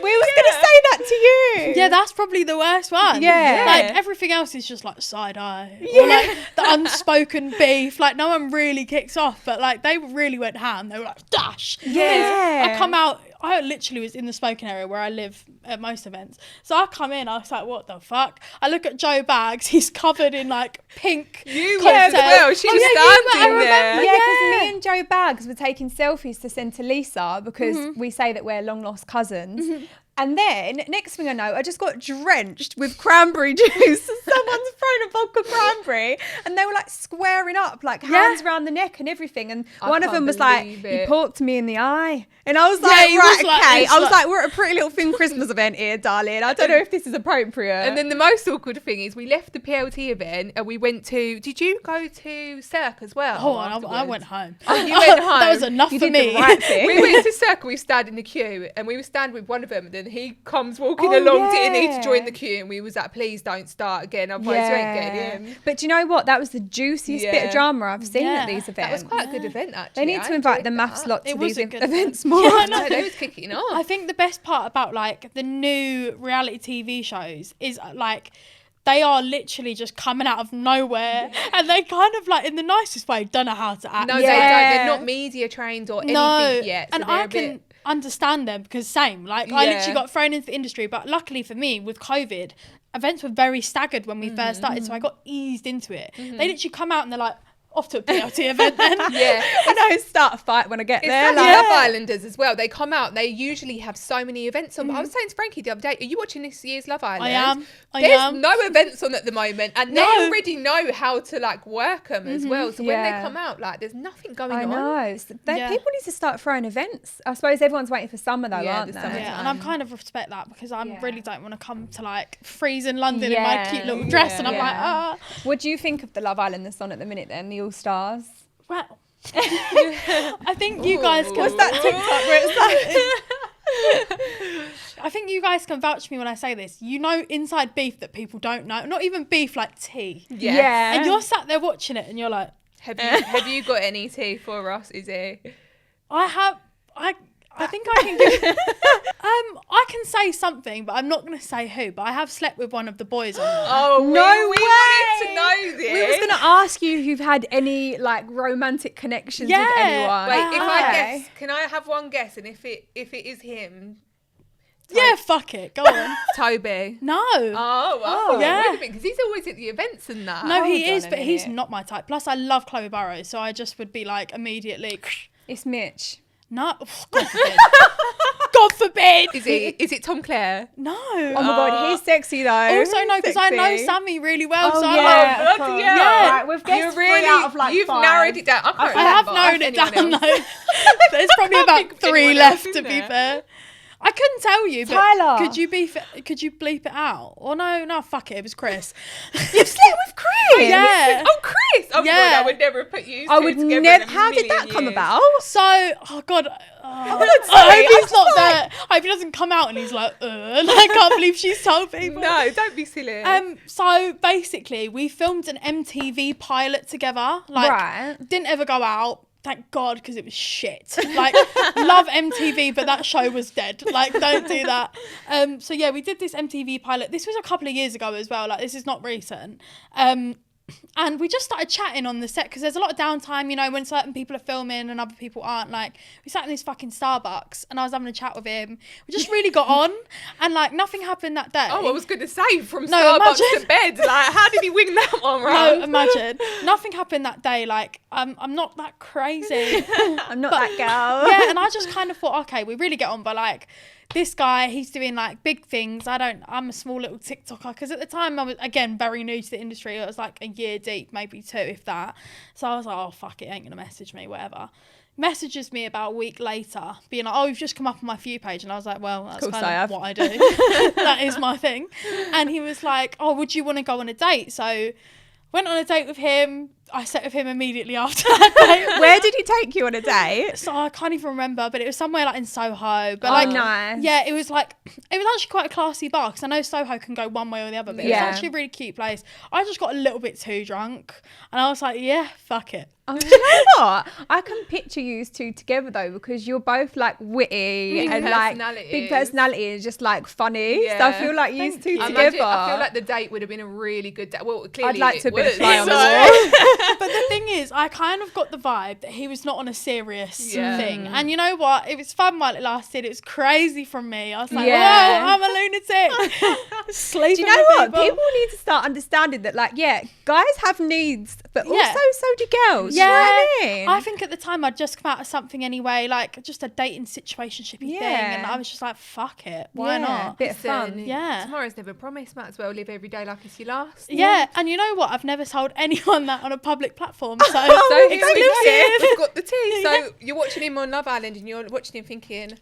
Speaker 1: we was gonna say that to you.
Speaker 3: Yeah, that's probably the worst one.
Speaker 1: Yeah.
Speaker 3: Like everything else is just like side eye. Or like the unspoken beef. Like no one really kicks off, but like they really went ham. They were like, dash.
Speaker 1: Yeah.
Speaker 3: I come out, I literally was in the smoking area where I live at most events. So I come in, I was like, what the fuck? I look at Joe Bags, he's covered in like pink.
Speaker 2: You were as well, she was standing there.
Speaker 1: Yeah, because me and Joe Bags were taking selfies to send to Lisa because we say that we're long lost cousins. And then, next thing I know, I just got drenched with cranberry juice. Someone's thrown a vodka cranberry. And they were like squaring up, like hands around the neck and everything. And one of them was like, he porked me in the eye. And I was like, okay. I was like, we're at a Pretty Little Thing Christmas event here, darling. I don't know if this is appropriate.
Speaker 2: And then the most awkward thing is we left the PLT event and we went to, did you go to Cirque as well?
Speaker 3: Oh, I went home.
Speaker 2: Oh, you went home.
Speaker 3: That was enough for me.
Speaker 2: We went to Cirque, we stood in the queue and we were standing with one of them, and then he comes walking along, didn't he, to join the queue, and we was like, please don't start again, otherwise you ain't getting in.
Speaker 1: But do you know what? That was the juiciest bit of drama I've seen at these events.
Speaker 2: That was quite a good event, actually.
Speaker 1: They need to invite the maths lot to these events more.
Speaker 3: Yeah,
Speaker 2: no, they was kicking off.
Speaker 3: I think the best part about like the new reality TV shows is like they are literally just coming out of nowhere, and they kind of like, in the nicest way, don't know how to act.
Speaker 2: No, they don't. They're not media trained or anything yet. So
Speaker 3: and I can understand them because same. Like I literally got thrown into the industry, but luckily for me, with COVID, events were very staggered when we first started, so I got eased into it. They literally come out and they're like, off to a PLT event then.
Speaker 1: I know, start a fight when I get there.
Speaker 2: Like Love Islanders as well. They come out, they usually have so many events on. But I was saying to Frankie the other day, are you watching this year's Love Island?
Speaker 3: I
Speaker 2: There's
Speaker 3: am.
Speaker 2: no events on at the moment, and they already know how to like work them as well. So when they come out, like there's nothing going on.
Speaker 1: I know. So people need to start throwing events. I suppose everyone's waiting for summer though, aren't they?
Speaker 3: Yeah, and I'm kind of respect that because I really don't want to come to like freezing London in my cute little dress, and I'm like,
Speaker 1: What do you think of the Love Island that's on at the minute then, the All Stars?
Speaker 3: Well, I think you guys can.
Speaker 1: What's that TikTok where it's like?
Speaker 3: I think you guys can vouch for me when I say this. You know, inside beef that people don't know. Not even beef, like tea.
Speaker 1: Yeah.
Speaker 3: And you're sat there watching it, and you're like,
Speaker 2: have you got any tea for us, Izzy?
Speaker 3: I think I can give. I can say something, but I'm not going to say who. But I have slept with one of the boys on there.
Speaker 2: Oh no way! We wanted to know this.
Speaker 1: We was going to ask you if you've had any like romantic connections with anyone.
Speaker 2: Wait, if I guess, can I have one guess? And if it is him,
Speaker 3: yeah, fuck it, go on.
Speaker 2: Toby.
Speaker 3: No.
Speaker 2: Oh, yeah. Because he's always at the events and that.
Speaker 3: No, he is, but he's not my type. Plus, I love Chloe Burrows, so I just would be like immediately.
Speaker 1: It's Mitch.
Speaker 3: No, God forbid. God forbid.
Speaker 2: Is it Tom Clare?
Speaker 3: No.
Speaker 1: Oh my God, he's sexy though.
Speaker 3: Also, no, because I know Sammy really well.
Speaker 1: Oh,
Speaker 3: so
Speaker 1: yeah.
Speaker 3: Yeah.
Speaker 1: Right, we've guessed 3 out of like
Speaker 2: you've
Speaker 1: 5.
Speaker 2: narrowed it down.
Speaker 3: I have narrowed it down though. There's probably about 3 left to be fair. I couldn't tell you, but
Speaker 1: Tyler.
Speaker 3: could you bleep it out? Or no, fuck it, it was Chris.
Speaker 1: You've slept with Chris?
Speaker 3: Yeah.
Speaker 2: Oh, Chris! Oh,
Speaker 3: Yeah.
Speaker 2: God, I would never have put you
Speaker 1: I would
Speaker 2: together
Speaker 1: never.
Speaker 2: in a
Speaker 1: How did that
Speaker 2: million
Speaker 1: come
Speaker 2: years.
Speaker 1: about?
Speaker 3: So, oh God. I hope he's not there. I hope he doesn't come out and he's like, I can't believe she's told people.
Speaker 2: No, don't be silly.
Speaker 3: So basically, we filmed an MTV pilot together. Like,
Speaker 1: Right.
Speaker 3: didn't ever go out. thank God, because it was shit. Like, love MTV, but that show was dead. Like, don't do that. So yeah, we did this MTV pilot. This was a couple of years ago as well. Like, this is not recent. And we just started chatting on the set because there's a lot of downtime, you know, when certain people are filming and other people aren't. Like, we sat in this fucking Starbucks and I was having a chat with him. We just really got on, and like nothing happened that day.
Speaker 2: Oh, I was going to say, from Starbucks to bed. Like, how did he wing that one round?
Speaker 3: No, imagine. Nothing happened that day. Like, I'm not that crazy.
Speaker 1: I'm not that girl.
Speaker 3: Yeah, and I just kind of thought, okay, we really get on, but like, this guy, he's doing like big things. I'm a small little TikToker, because at the time I was, again, very new to the industry. It was like a year deep, maybe 2, if that. So I was like, oh, fuck it, ain't gonna message me, whatever. Messages me about a week later, being like, oh, you've just come up on my For You page. And I was like, well, that's kind of what I do. That is my thing. And he was like, oh, would you want to go on a date? So went on a date with him. I set with him immediately after that date.
Speaker 1: Where did he take you on a date?
Speaker 3: So I can't even remember, but it was somewhere like in Soho. But
Speaker 1: nice.
Speaker 3: Yeah, it was actually quite a classy bar, because I know Soho can go one way or the other, but it was actually a really cute place. I just got a little bit too drunk, and I was like, yeah, fuck it.
Speaker 1: Oh, do you know what? I can picture you two together though, because you're both like witty and like big personality and just like funny. Yeah. So I feel like you two together.
Speaker 2: I feel like the date would have been a really good date. Well, clearly
Speaker 1: I'd like to be a
Speaker 3: fly on the wall. But the thing is, I kind of got the vibe that he was not on a serious thing. And you know what? It was fun while it lasted. It was crazy from me. I was like, whoa, I'm a lunatic. Sleeping.
Speaker 1: Do you know what? People need to start understanding that, like, guys have needs, but also so do girls.
Speaker 3: Yeah.
Speaker 1: You know what I mean?
Speaker 3: I think at the time I'd just come out of something anyway, like just a dating situationship thing, and I was just like, fuck it, why not?
Speaker 1: Bit of fun.
Speaker 3: Yeah.
Speaker 2: Tomorrow's never promised. Might as well live every day like it's your last.
Speaker 3: Yeah, and you know what? I've never told anyone that on a public platform. So,
Speaker 2: exclusive. We've got the tea. So you're watching him on Love Island, and you're watching him thinking,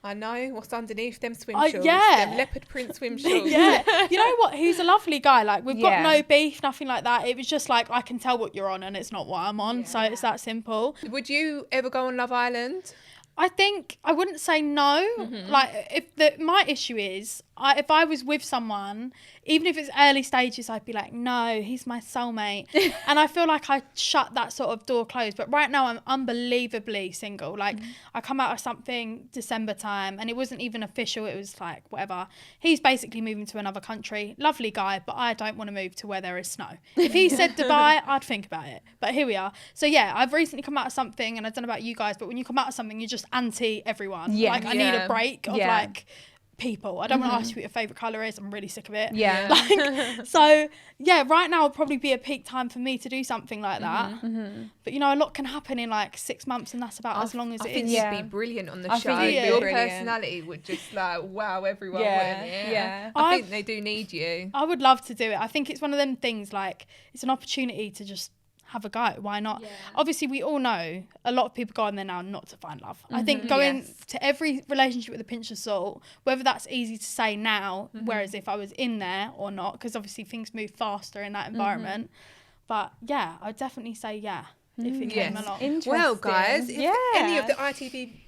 Speaker 2: I know what's underneath them swim shorts, them leopard print swim shorts.
Speaker 3: Yeah, you know what? He's a lovely guy. Like, we've got no beef, nothing like that. It was just like, I can tell what you're on, and it's not what I'm on. So it's that simple.
Speaker 2: Would you ever go on Love Island?
Speaker 3: I think I wouldn't say no. Like, my issue is, if I was with someone, even if it's early stages, I'd be like, no, he's my soulmate. And I feel like I shut that sort of door closed. But right now I'm unbelievably single. Like, I come out of something December time, and it wasn't even official. It was like, whatever. He's basically moving to another country. Lovely guy, but I don't want to move to where there is snow. If he said Dubai, I'd think about it. But here we are. So yeah, I've recently come out of something, and I don't know about you guys, but when you come out of something, you're just anti everyone. I need a break of like people. I don't want to ask you what your favourite colour is. I'm really sick of it.
Speaker 1: Yeah.
Speaker 3: Like, so yeah, right now would probably be a peak time for me to do something like that. But you know, a lot can happen in like 6 months, and that's about as long as it is.
Speaker 2: I think you'd be brilliant on the show. Your personality would just like wow everyone, wouldn't it?
Speaker 1: Yeah.
Speaker 2: I think they do need you.
Speaker 3: I would love to do it. I think it's one of them things, like, it's an opportunity to just have a go. Why not? Obviously, we all know a lot of people go on there now not to find love. I think going to every relationship with a pinch of salt, whether that's easy to say now, whereas if I was in there or not, because obviously things move faster in that environment. But yeah, I'd definitely say if it came along.
Speaker 2: Well, guys, if any of the ITV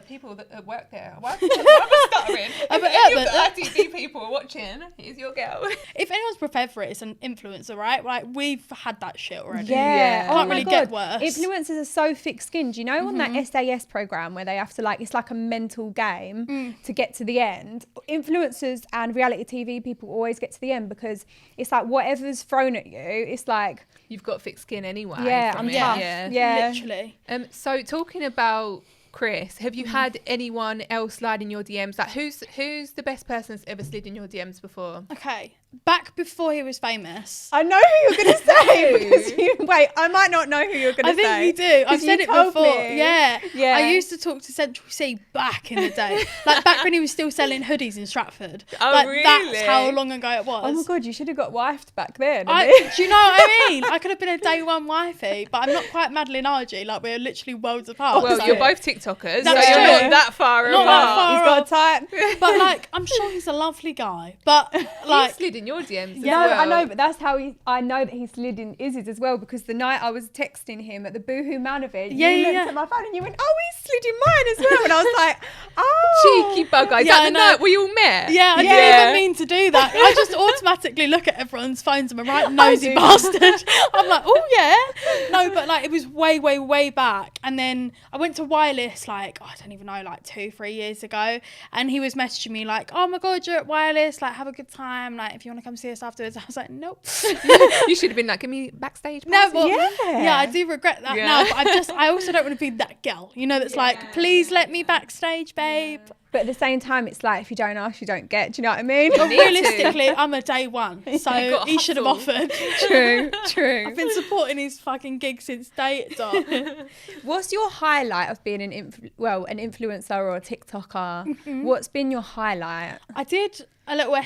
Speaker 2: people that work there, why am I stuttering? If any of the ITV people are watching, here's your girl.
Speaker 3: If anyone's prepared for it, it's an influencer, right? Like, we've had that shit already.
Speaker 1: Yeah.
Speaker 3: Can't really get worse.
Speaker 1: Influencers are so thick-skinned. You know, on that SAS program where they have to, like, it's like a mental game to get to the end. Influencers and reality TV people always get to the end, because it's like whatever's thrown at you, it's like
Speaker 2: you've got thick skin anyway.
Speaker 1: Yeah,
Speaker 3: literally.
Speaker 2: So talking about Chris, have you had anyone else slide in your DMs? Like, who's the best person that's ever slid in your DMs before?
Speaker 3: Okay, back before he was famous.
Speaker 1: I know who you're going to say. Wait, I might not know who you're going to say.
Speaker 3: I think you do. I've said it before. Yeah. I used to talk to Central C back in the day. Like, back when he was still selling hoodies in Stratford.
Speaker 2: Oh,
Speaker 3: like,
Speaker 2: really?
Speaker 3: That's how long ago it was.
Speaker 1: Oh my God, you should have got wifed back then.
Speaker 3: Do you know what I mean? I could have been a day one wifey, but I'm not quite Madeline RG. Like, we're literally worlds apart.
Speaker 2: Well, you're both TikTokers, so
Speaker 3: That's
Speaker 2: you're
Speaker 3: true.
Speaker 2: not that far apart.
Speaker 1: He's got a type.
Speaker 3: But like, I'm sure he's a lovely guy. But like,
Speaker 2: he slid in in your DMs.
Speaker 1: Yeah, I know, but that's how I know that he slid in Izzy's as well, because the night I was texting him at the Boohoo Man event, you looked at my phone and you went, "Oh, he slid in mine as well," and I was like, "Oh,
Speaker 2: cheeky bugger." Is that the night we all met?
Speaker 3: Yeah, I didn't even mean to do that. I just automatically look at everyone's phones. I'm a right nosy bastard. I'm like, "Oh yeah." No, but like it was way back, and then I went to Wireless like I don't even know, like 2-3 years ago, and he was messaging me like, "Oh my god, you're at Wireless, like have a good time, like if you want to come see us afterwards." I was like, "Nope."
Speaker 2: You should have been like, "Give me backstage."
Speaker 3: No, but yeah, I do regret that now. But I also don't want to be that girl, you know, that's like, "Please let me backstage, babe."
Speaker 1: But at the same time, it's like, if you don't ask, you don't get. Do you know what I mean?
Speaker 3: But realistically, I'm a day one, so he should have offered.
Speaker 1: True.
Speaker 3: I've been supporting his fucking gig since day dot.
Speaker 1: What's your highlight of being an influencer or a TikToker? Mm-hmm. What's been your highlight?
Speaker 3: I did a little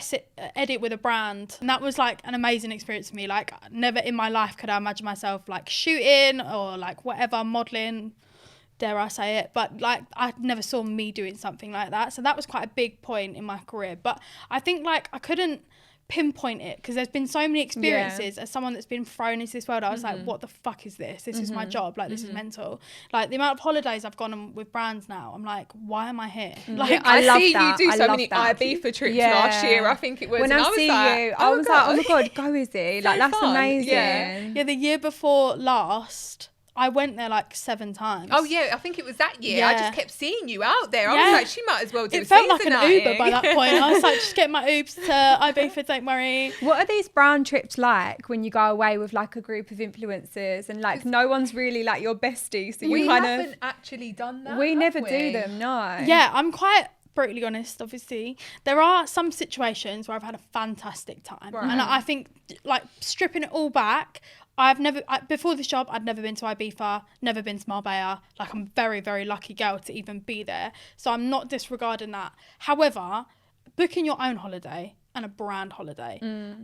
Speaker 3: edit with a brand, and that was like an amazing experience for me. Like never in my life could I imagine myself like shooting or like whatever, modelling, dare I say it, but like I never saw me doing something like that, so that was quite a big point in my career. But I think like I couldn't pinpoint it because there's been so many experiences as someone that's been thrown into this world. I was like, what the fuck is this is my job, like this is mental. Like the amount of holidays I've gone on with brands now, I'm like, why am I here? Like
Speaker 2: I see you do so many Ibiza trips last year, I think it was,
Speaker 1: when I see you I was like, oh my god, go Izzy, like that's amazing.
Speaker 3: Yeah, the year before last I went there like 7 times.
Speaker 2: Oh yeah, I think it was that year. I just kept seeing you out there. I was like, she might as well do
Speaker 3: it. It felt like an Uber by that point. I was like, just get my Ubers to Ibiza, don't worry.
Speaker 1: What are these brand trips like when you go away with like a group of influencers and like no one's really like your bestie, so
Speaker 2: we haven't actually done that.
Speaker 1: We never do them, no.
Speaker 3: Yeah, I'm quite brutally honest, obviously. There are some situations where I've had a fantastic time. Right. And I think like stripping it all back, before this job, I'd never been to Ibiza, never been to Marbella. Like, I'm a very, very lucky girl to even be there. So I'm not disregarding that. However, booking your own holiday and a brand holiday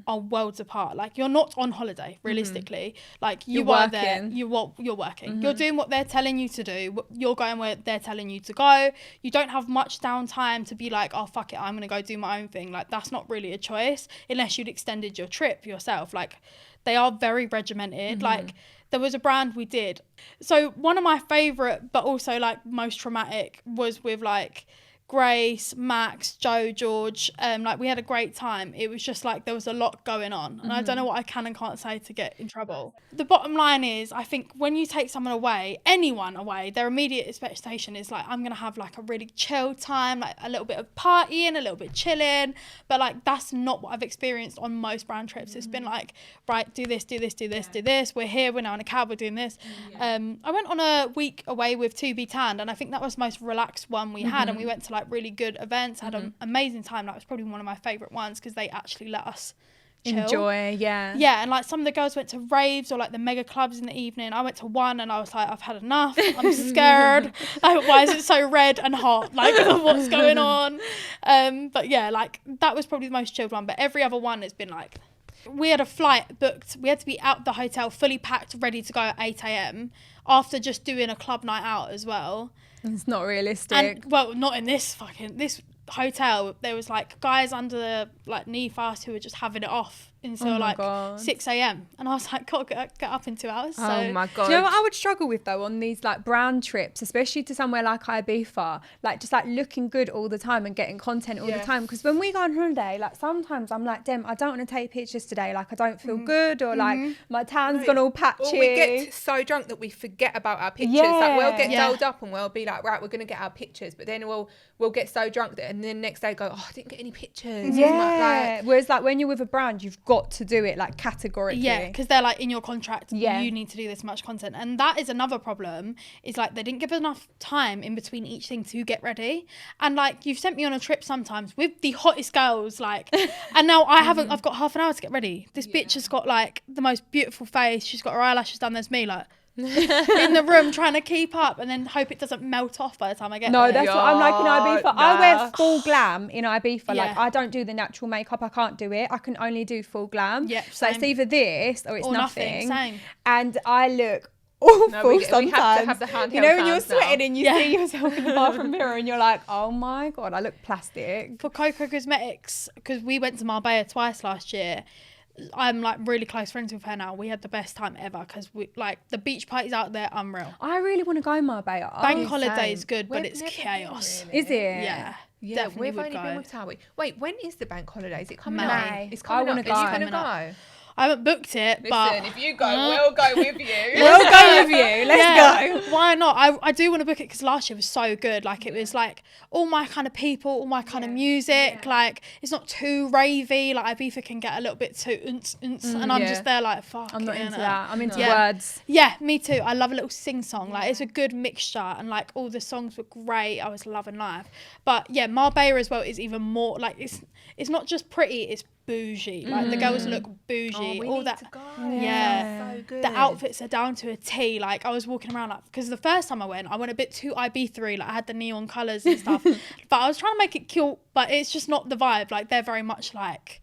Speaker 3: are worlds apart. Like, you're not on holiday, realistically. Like, you're there, you're working. You're doing what they're telling you to do. You're going where they're telling you to go. You don't have much downtime to be like, oh, fuck it, I'm going to go do my own thing. Like, that's not really a choice unless you'd extended your trip yourself. Like, they are very regimented. Like, there was a brand we did. So one of my favourite, but also like most traumatic, was with like Grace, Max, Joe, George. Like, we had a great time. It was just like there was a lot going on, and I don't know what I can and can't say to get in trouble. The bottom line is, I think when you take someone away, anyone away, their immediate expectation is like, I'm gonna have like a really chill time, like a little bit of partying, a little bit chilling. But like, that's not what I've experienced on most brand trips. It's been like, right, do this. We're here, we're now in a cab, we're doing this. I went on a week away with To Be Tanned, and I think that was the most relaxed one we had, and we went to like really good events, had an amazing time. That was probably one of my favourite ones because they actually let us chill.
Speaker 1: Enjoy, yeah,
Speaker 3: and like some of the girls went to raves or like the mega clubs in the evening. I went to one and I was like, I've had enough, I'm scared. Like, why is it so red and hot? Like, what's going on? But yeah, like that was probably the most chilled one. But every other one has been like, we had a flight booked, we had to be out the hotel fully packed, ready to go at 8 a.m. after just doing a club night out as well.
Speaker 1: It's not realistic.
Speaker 3: And, well, not in this hotel. There was like guys under the like knee fast who were just having it off until like 6 a.m. and I was like, God, get up in 2 hours.
Speaker 2: Oh my God.
Speaker 1: Do you know what I would struggle with though on these like brand trips, especially to somewhere like Ibiza, like just like looking good all the time and getting content all the time? Because when we go on holiday, like sometimes I'm like, damn, I don't want to take pictures today, like I don't feel good, or like my tan's gone all patchy.
Speaker 2: Or we get so drunk that we forget about our pictures. Like we'll get dolled up and we'll be like, right, we're gonna get our pictures, but then we'll get so drunk that, and then next day go, oh, I didn't get any pictures.
Speaker 1: Whereas like when you're with a brand, you've got to do it like categorically,
Speaker 3: because they're like, in your contract, you need to do this much content. And that is another problem, is like they didn't give enough time in between each thing to get ready. And like, you've sent me on a trip sometimes with the hottest girls, like and now I've got half an hour to get ready. This bitch has got like the most beautiful face, she's got her eyelashes done, there's me like in the room trying to keep up, and then hope it doesn't melt off by the time I get there.
Speaker 1: That's what I'm like in Ibiza. I wear full glam in Ibiza. Like, I don't do the natural makeup, I can't do it. I can only do full glam. So it's either this or it's nothing.
Speaker 3: Same.
Speaker 1: And I look awful sometimes.
Speaker 2: We have to have the handheld
Speaker 1: you know, when you're
Speaker 2: fans now.
Speaker 1: sweating and you see yourself in the bathroom mirror and you're like, oh my God, I look plastic.
Speaker 3: For Coco Cosmetics, because we went to Marbella twice last year, I'm like really close friends with her now. We had the best time ever because we like the beach parties out there, unreal.
Speaker 1: I really want to go Marbella.
Speaker 3: Bank holiday is good, but it's chaos.
Speaker 2: Been, really.
Speaker 1: Is it?
Speaker 3: Yeah, definitely
Speaker 2: we've only been with Towie. Wait, when is the bank holiday? Is it coming
Speaker 3: May.
Speaker 2: up? It's coming up. Are you going to go?
Speaker 3: I haven't booked it, but
Speaker 2: if you go, we'll go with you.
Speaker 1: We'll go with you. Let's go.
Speaker 3: Why not? I do want to book it because last year was so good. Like, it was like all my kind of people, all my kind of music. Yeah. Like, it's not too ravey. Like, Ibiza can get a little bit too and I'm just there like, fuck.
Speaker 1: I'm not into that. I'm into words.
Speaker 3: Yeah, me too. I love a little sing song. Like, it's a good mixture, and like all the songs were great. I was loving life. But yeah, Marbella as well is even more like it's not just pretty. It's bougie. Like the girls look bougie. All that.
Speaker 2: So good.
Speaker 3: The outfits are down to a T. Like, I was walking around like, because the first time I went a bit too Ib3. Like, I had the neon colours and stuff, but I was trying to make it cute. But it's just not the vibe. Like, they're very much like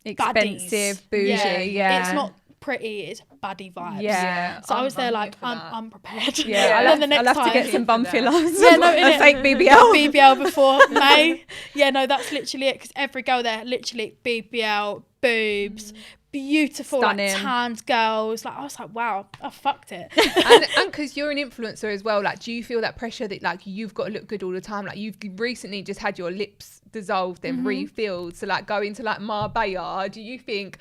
Speaker 1: expensive,
Speaker 3: baddies.
Speaker 1: bougie. Yeah.
Speaker 3: It's not pretty, it's baddie vibes.
Speaker 1: Yeah.
Speaker 3: So I was there like, I'm prepared.
Speaker 1: Yeah. I'll have to get some bum fillers.
Speaker 3: Yeah, no,
Speaker 1: a fake BBL.
Speaker 3: BBL before May. Yeah, no, that's literally it. Because every girl there, literally BBL, boobs, beautiful,
Speaker 1: stunning,
Speaker 3: like tanned girls. Like, I was like, wow, I fucked it.
Speaker 2: And because you're an influencer as well, like, do you feel that pressure that like you've got to look good all the time? Like, you've recently just had your lips dissolved and refilled, so like going to like Marbella, do you think,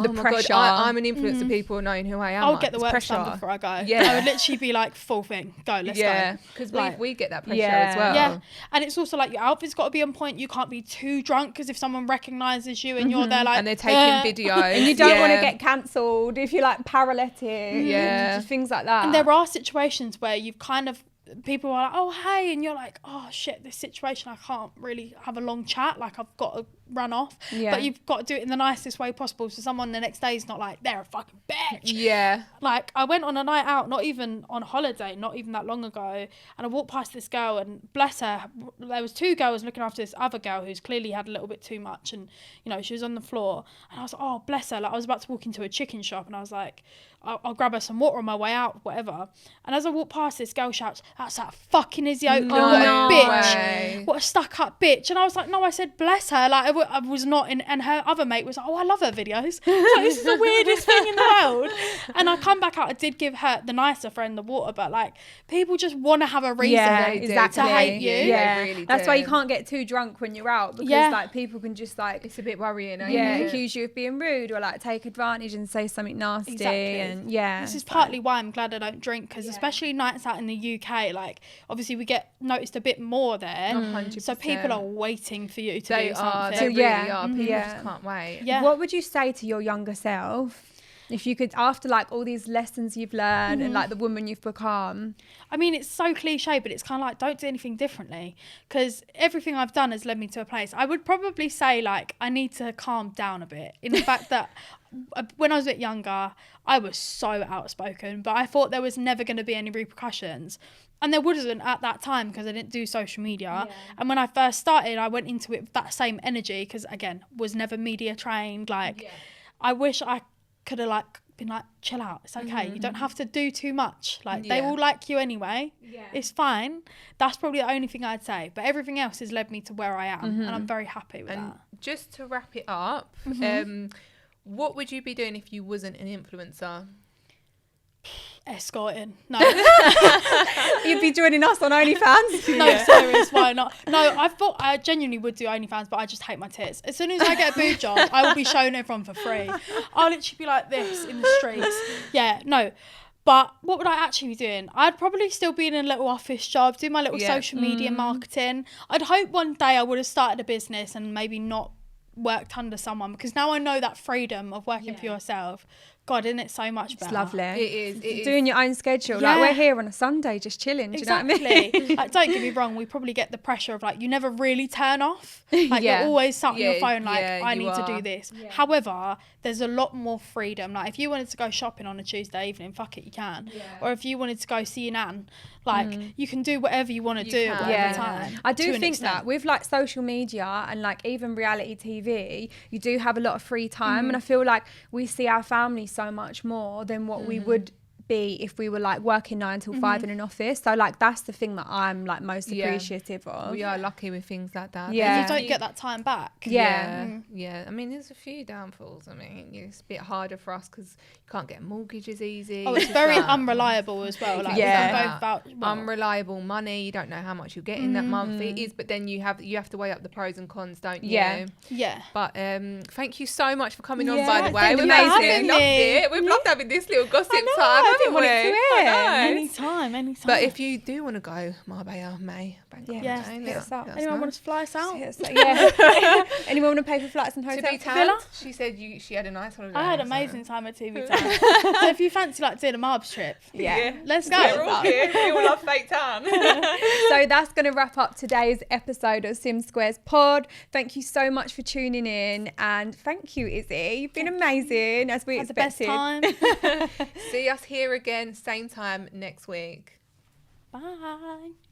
Speaker 2: the pressure? God, I'm an influencer, people knowing who I am.
Speaker 3: I'll get the work done before I go. Yeah, I would literally be like, full thing, go, let's go.
Speaker 2: Because like, we get that pressure as well.
Speaker 3: Yeah, and it's also like your outfit's got to be on point. You can't be too drunk, because if someone recognises you and you're there like,
Speaker 2: and they're taking videos,
Speaker 1: and you don't want to get cancelled if you're like paralytic, just things like that.
Speaker 3: And there are situations where you've kind of, people are like, oh hey, and you're like, oh shit, this situation, I can't really have a long chat, like I've got to run off. But you've got to do it in the nicest way possible, so someone the next day is not like, they're a fucking bitch. Like, I went on a night out, not even on holiday, not even that long ago, and I walked past this girl, and bless her, there was two girls looking after this other girl who's clearly had a little bit too much, and you know, she was on the floor, and I was like, oh bless her. Like, I was about to walk into a chicken shop, and I was like, I'll grab her some water on my way out, whatever. And as I walk past, this girl shouts, that's that fucking Issy Oakley, what a bitch. What a stuck-up bitch. And I was like, no, I said, bless her. Like, I was not in, and her other mate was like, oh, I love her videos. Like, this is the weirdest thing in the world. And I come back out, I did give her, the nicer friend, the water, but like, people just want to have a reason to hate you.
Speaker 1: Yeah, really that's why you can't get too drunk when you're out, because like, people can just like,
Speaker 2: it's a bit worrying.
Speaker 1: Accuse you of being rude, or like take advantage and say something nasty. And
Speaker 3: this is partly why I'm glad I don't drink, because especially nights out in the UK, like, obviously we get noticed a bit more there.
Speaker 2: 100%.
Speaker 3: So people are waiting for you to do something.
Speaker 2: They really are. People just can't wait.
Speaker 1: What would you say to your younger self, if you could, after like all these lessons you've learned and like the woman you've become?
Speaker 3: I mean, it's so cliche, but it's kind of like, don't do anything differently, because everything I've done has led me to a place. I would probably say, like, I need to calm down a bit, in the fact that when I was a bit younger, I was so outspoken, but I thought there was never going to be any repercussions. And there wasn't at that time, because I didn't do social media. And when I first started, I went into it with that same energy, because again, was never media trained. Like, I wish I could have like been like, chill out, it's okay, you don't have to do too much, like they will like you anyway, it's fine. That's probably the only thing I'd say, but everything else has led me to where I am, and I'm very happy with that.
Speaker 2: Just to wrap it up, what would you be doing if you wasn't an influencer?
Speaker 3: Escorting. No.
Speaker 1: You'd be joining us on OnlyFans.
Speaker 3: No, serious, why not? No, I thought I genuinely would do OnlyFans, but I just hate my tits. As soon as I get a boob job, I will be showing everyone for free. I'll literally be like this in the streets. Yeah, no. But what would I actually be doing? I'd probably still be in a little office job, do my little social media marketing. I'd hope one day I would have started a business and maybe not worked under someone, because now I know that freedom of working for yourself. God, isn't it so much better?
Speaker 1: It's lovely.
Speaker 2: It is.
Speaker 1: Doing your own schedule. Like, we're here on a Sunday just chilling. Do you know what I mean?
Speaker 3: Like, don't get me wrong, we probably get the pressure of like, you never really turn off. Like, you're always sat on your phone like, I need to do this. However, there's a lot more freedom. Like, if you wanted to go shopping on a Tuesday evening, fuck it, you can. Or if you wanted to go see your nan, like, you can do whatever you want to do at whatever time.
Speaker 1: I do think that with like social media and like even reality TV, you do have a lot of free time, and I feel like we see our family so much more than what we would be if we were like working 9 till 5 in an office. So like that's the thing that I'm like most appreciative of.
Speaker 2: We are lucky with things like that.
Speaker 3: Yeah, you don't get that time back.
Speaker 2: Yeah. I mean, there's a few downfalls. I mean, it's a bit harder for us because you can't get mortgages easy.
Speaker 3: Oh, it's very unreliable as well. Like,
Speaker 2: unreliable money. You don't know how much you'll get in that month. It is, but then you have to weigh up the pros and cons, don't you?
Speaker 3: Yeah.
Speaker 2: But thank you so much for coming on. By the way,
Speaker 1: we've
Speaker 2: loved it. We've loved having this little gossip time, haven't we?
Speaker 3: Anytime.
Speaker 2: But if you do want to go Marbella, May, Bangkok,
Speaker 3: hit us up. Anyone want to fly us out?
Speaker 1: Anyone want to pay for flights and hotels?
Speaker 2: To be tanned, she said she had a nice holiday.
Speaker 3: I had an amazing time at TV Town. So if you fancy like doing a Marbs trip, let's go.
Speaker 2: We're all here. We all love fake tan.
Speaker 1: So that's going to wrap up today's episode of Sim Squares Pod. Thank you so much for tuning in, and thank you, Izzy. You've been amazing, as we expected.
Speaker 3: The best time.
Speaker 2: See us here again, same time next week.
Speaker 3: Bye.